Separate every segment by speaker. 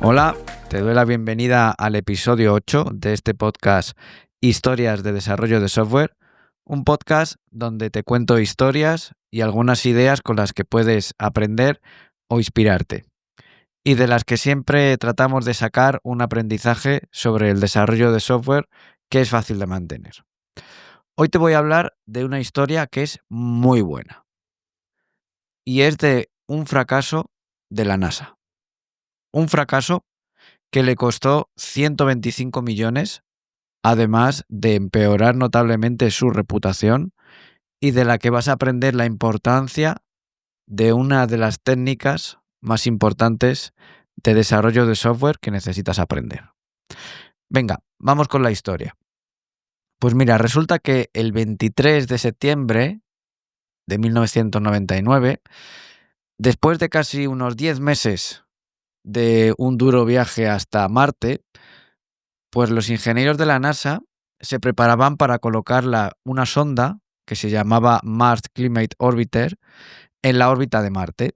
Speaker 1: Hola, te doy la bienvenida al episodio 8 de este podcast Historias de Desarrollo de Software, un podcast donde te cuento historias y algunas ideas con las que puedes aprender o inspirarte, y de las que siempre tratamos de sacar un aprendizaje sobre el desarrollo de software que es fácil de mantener. Hoy te voy a hablar de una historia que es muy buena, y es de un fracaso de la NASA. Un fracaso que le costó 125 millones, además de empeorar notablemente su reputación, y de la que vas a aprender la importancia de una de las técnicas más importantes de desarrollo de software que necesitas aprender. Venga, vamos con la historia. Pues mira, resulta que el 23 de septiembre de 1999, después de casi unos 10 meses de un duro viaje hasta Marte, pues los ingenieros de la NASA se preparaban para colocar una sonda que se llamaba Mars Climate Orbiter en la órbita de Marte.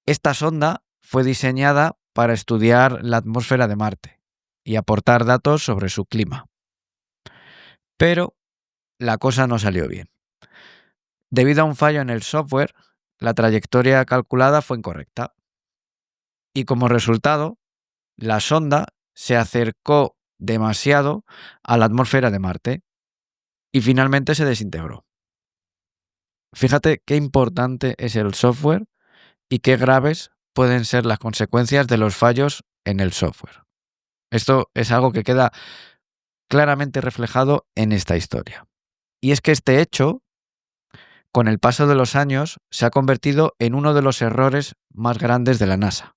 Speaker 1: Esta sonda fue diseñada para estudiar la atmósfera de Marte y aportar datos sobre su clima. Pero la cosa no salió bien. Debido a un fallo en el software, la trayectoria calculada fue incorrecta. Y como resultado, la sonda se acercó demasiado a la atmósfera de Marte y finalmente se desintegró. Fíjate qué importante es el software y qué graves pueden ser las consecuencias de los fallos en el software. Esto es algo que queda claramente reflejado en esta historia. Y es que este hecho, con el paso de los años, se ha convertido en uno de los errores más grandes de la NASA.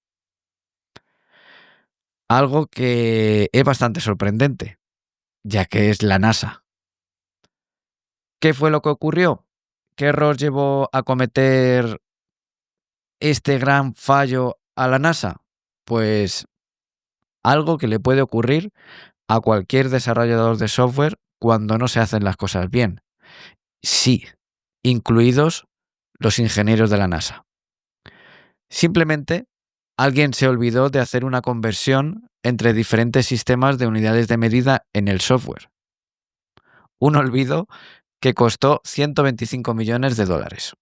Speaker 1: Algo que es bastante sorprendente, ya que es la NASA. ¿Qué fue lo que ocurrió? ¿Qué error llevó a cometer este gran fallo a la NASA? Pues algo que le puede ocurrir a cualquier desarrollador de software cuando no se hacen las cosas bien. Sí, incluidos los ingenieros de la NASA. Simplemente alguien se olvidó de hacer una conversión entre diferentes sistemas de unidades de medida en el software. Un olvido que costó 125 millones de dólares.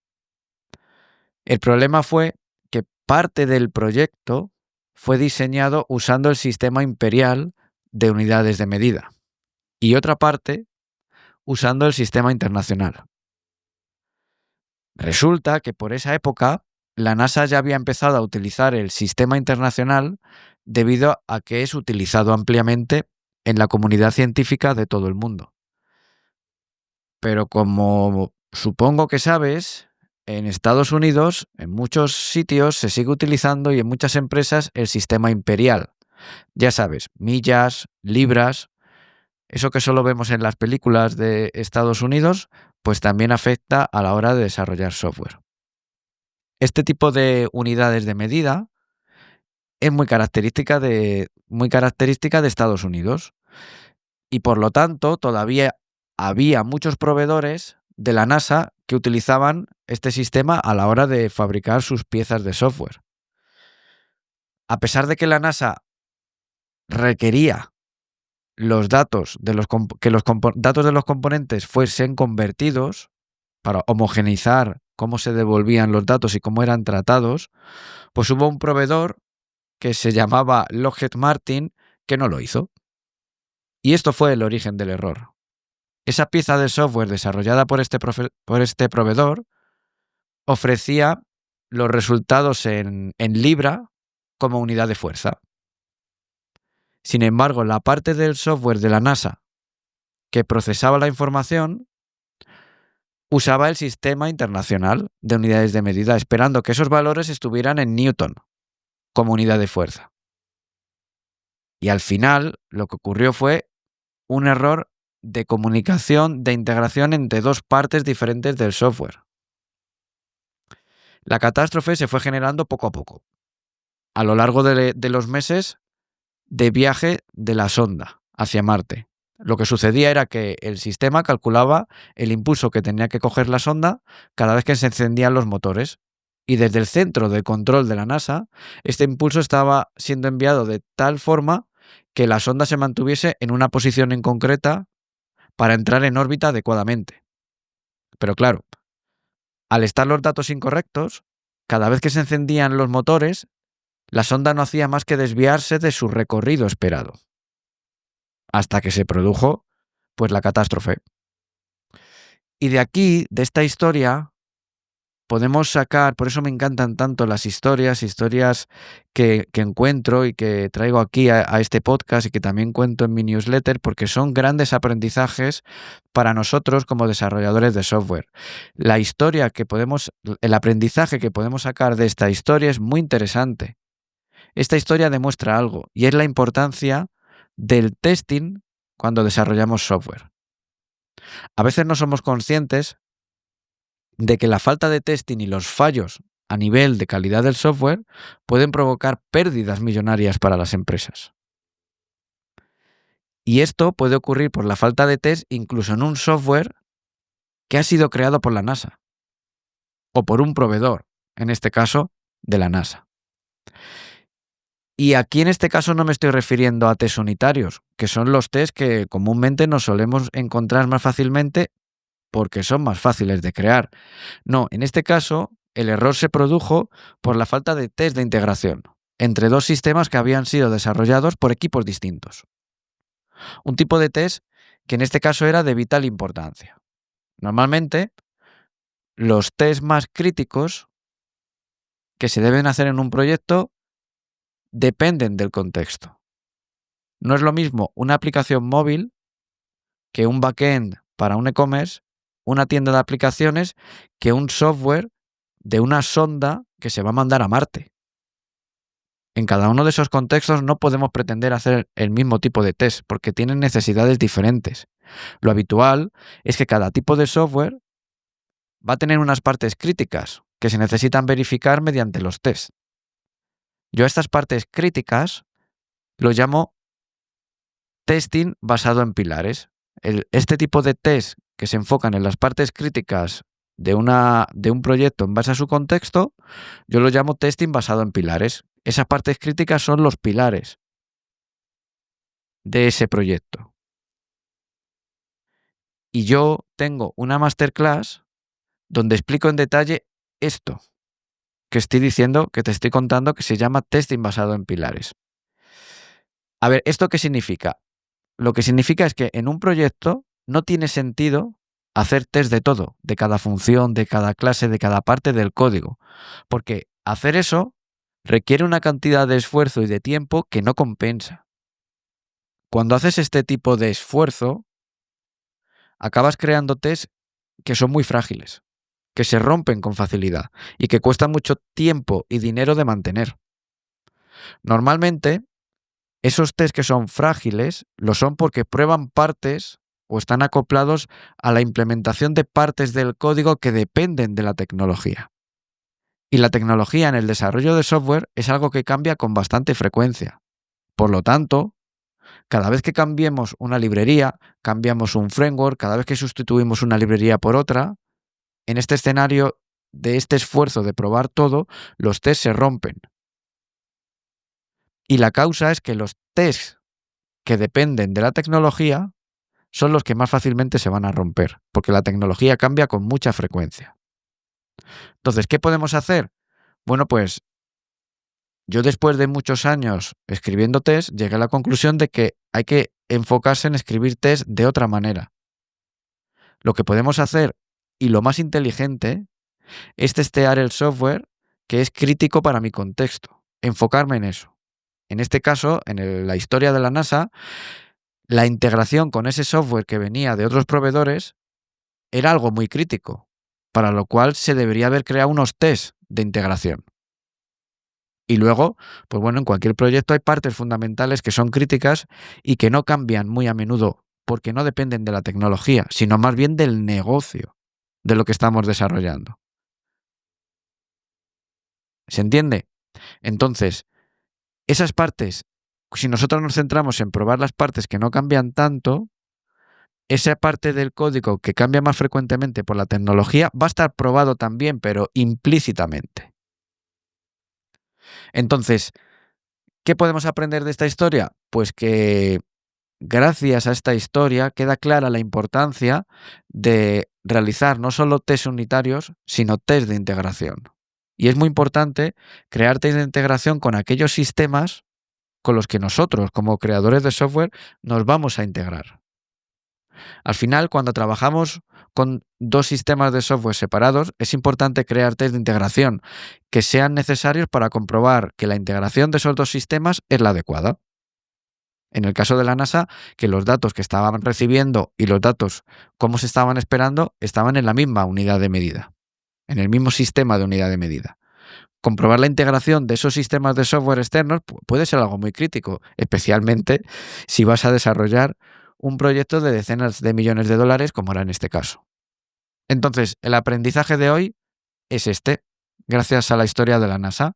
Speaker 1: El problema fue que parte del proyecto fue diseñado usando el sistema imperial de unidades de medida y otra parte usando el sistema internacional. Resulta que por esa época la NASA ya había empezado a utilizar el sistema internacional debido a que es utilizado ampliamente en la comunidad científica de todo el mundo. Pero como supongo que sabes, en Estados Unidos, en muchos sitios se sigue utilizando y en muchas empresas el sistema imperial. Ya sabes, millas, libras, eso que solo vemos en las películas de Estados Unidos, pues también afecta a la hora de desarrollar software. Este tipo de unidades de medida es muy característica de Estados Unidos y por lo tanto todavía había muchos proveedores de la NASA que utilizaban este sistema a la hora de fabricar sus piezas de software. A pesar de que la NASA requería los datos de los datos de los componentes fuesen convertidos para homogeneizar cómo se devolvían los datos y cómo eran tratados, pues hubo un proveedor que se llamaba Lockheed Martin que no lo hizo. Y esto fue el origen del error. Esa pieza de software desarrollada por este proveedor ofrecía los resultados en libra como unidad de fuerza. Sin embargo, la parte del software de la NASA que procesaba la información usaba el sistema internacional de unidades de medida, esperando que esos valores estuvieran en Newton como unidad de fuerza. Y al final lo que ocurrió fue un error de comunicación, de integración entre dos partes diferentes del software. La catástrofe se fue generando poco a poco, a lo largo de los meses de viaje de la sonda hacia Marte. Lo que sucedía era que el sistema calculaba el impulso que tenía que coger la sonda cada vez que se encendían los motores. Y desde el centro de control de la NASA, este impulso estaba siendo enviado de tal forma que la sonda se mantuviese en una posición en concreta para entrar en órbita adecuadamente. Pero claro, al estar los datos incorrectos, cada vez que se encendían los motores, la sonda no hacía más que desviarse de su recorrido esperado. Hasta que se produjo, pues, la catástrofe. Y de aquí, de esta historia, podemos sacar, por eso me encantan tanto las historias que encuentro y que traigo aquí a este podcast y que también cuento en mi newsletter, porque son grandes aprendizajes para nosotros como desarrolladores de software. El aprendizaje que podemos sacar de esta historia es muy interesante. Esta historia demuestra algo, y es la importancia del testing cuando desarrollamos software. A veces no somos conscientes de que la falta de testing y los fallos a nivel de calidad del software pueden provocar pérdidas millonarias para las empresas. Y esto puede ocurrir por la falta de test incluso en un software que ha sido creado por la NASA o por un proveedor, en este caso de la NASA. Y aquí en este caso no me estoy refiriendo a test unitarios, que son los test que comúnmente nos solemos encontrar más fácilmente porque son más fáciles de crear. No, en este caso, el error se produjo por la falta de test de integración entre dos sistemas que habían sido desarrollados por equipos distintos. Un tipo de test que en este caso era de vital importancia. Normalmente, los test más críticos que se deben hacer en un proyecto dependen del contexto. No es lo mismo una aplicación móvil que un backend para un e-commerce, una tienda de aplicaciones, que un software de una sonda que se va a mandar a Marte. En cada uno de esos contextos no podemos pretender hacer el mismo tipo de test porque tienen necesidades diferentes. Lo habitual es que cada tipo de software va a tener unas partes críticas que se necesitan verificar mediante los tests. Yo a estas partes críticas lo llamo testing basado en pilares. Este tipo de test que se enfocan en las partes críticas de un proyecto en base a su contexto, yo lo llamo testing basado en pilares. Esas partes críticas son los pilares de ese proyecto. Y yo tengo una masterclass donde explico en detalle esto que estoy diciendo, que te estoy contando, que se llama testing basado en pilares. A ver, ¿esto qué significa? Lo que significa es que en un proyecto no tiene sentido hacer test de todo, de cada función, de cada clase, de cada parte del código, porque hacer eso requiere una cantidad de esfuerzo y de tiempo que no compensa. Cuando haces este tipo de esfuerzo, acabas creando tests que son muy frágiles, que se rompen con facilidad y que cuestan mucho tiempo y dinero de mantener. Normalmente, esos tests que son frágiles lo son porque prueban partes o están acoplados a la implementación de partes del código que dependen de la tecnología. Y la tecnología en el desarrollo de software es algo que cambia con bastante frecuencia. Por lo tanto, cada vez que cambiemos una librería, cambiamos un framework, cada vez que sustituimos una librería por otra, en este escenario de este esfuerzo de probar todo, los tests se rompen. Y la causa es que los tests que dependen de la tecnología son los que más fácilmente se van a romper, porque la tecnología cambia con mucha frecuencia. Entonces, ¿qué podemos hacer? Bueno, pues yo después de muchos años escribiendo test, llegué a la conclusión de que hay que enfocarse en escribir test de otra manera. Lo que podemos hacer, y lo más inteligente, es testear el software que es crítico para mi contexto, enfocarme en eso. En este caso, en la historia de la NASA, la integración con ese software que venía de otros proveedores era algo muy crítico, para lo cual se debería haber creado unos tests de integración. Y luego, pues bueno, en cualquier proyecto hay partes fundamentales que son críticas y que no cambian muy a menudo porque no dependen de la tecnología, sino más bien del negocio de lo que estamos desarrollando. ¿Se entiende? Entonces, esas partes, si nosotros nos centramos en probar las partes que no cambian tanto, esa parte del código que cambia más frecuentemente por la tecnología va a estar probado también, pero implícitamente. Entonces, ¿qué podemos aprender de esta historia? Pues que gracias a esta historia queda clara la importancia de realizar no solo test unitarios, sino test de integración. Y es muy importante crear test de integración con aquellos sistemas con los que nosotros, como creadores de software, nos vamos a integrar. Al final, cuando trabajamos con dos sistemas de software separados, es importante crear test de integración que sean necesarios para comprobar que la integración de esos dos sistemas es la adecuada. En el caso de la NASA, que los datos que estaban recibiendo y los datos cómo se estaban esperando estaban en la misma unidad de medida, en el mismo sistema de unidad de medida. Comprobar la integración de esos sistemas de software externos puede ser algo muy crítico, especialmente si vas a desarrollar un proyecto de decenas de millones de dólares, como era en este caso. Entonces, el aprendizaje de hoy es este, gracias a la historia de la NASA,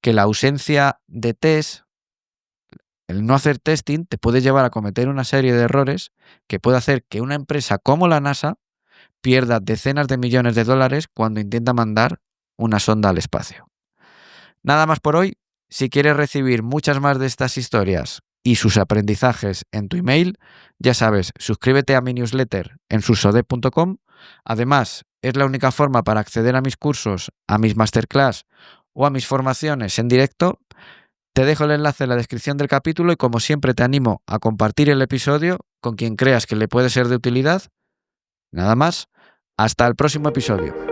Speaker 1: que la ausencia de test, el no hacer testing, te puede llevar a cometer una serie de errores que puede hacer que una empresa como la NASA pierda decenas de millones de dólares cuando intenta mandar una sonda al espacio. Nada más por hoy. Si quieres recibir muchas más de estas historias y sus aprendizajes en tu email, ya sabes, suscríbete a mi newsletter en susode.com. Además, es la única forma para acceder a mis cursos, a mis masterclass o a mis formaciones en directo. Te dejo el enlace en la descripción del capítulo y, como siempre, te animo a compartir el episodio con quien creas que le puede ser de utilidad. Nada más, hasta el próximo episodio.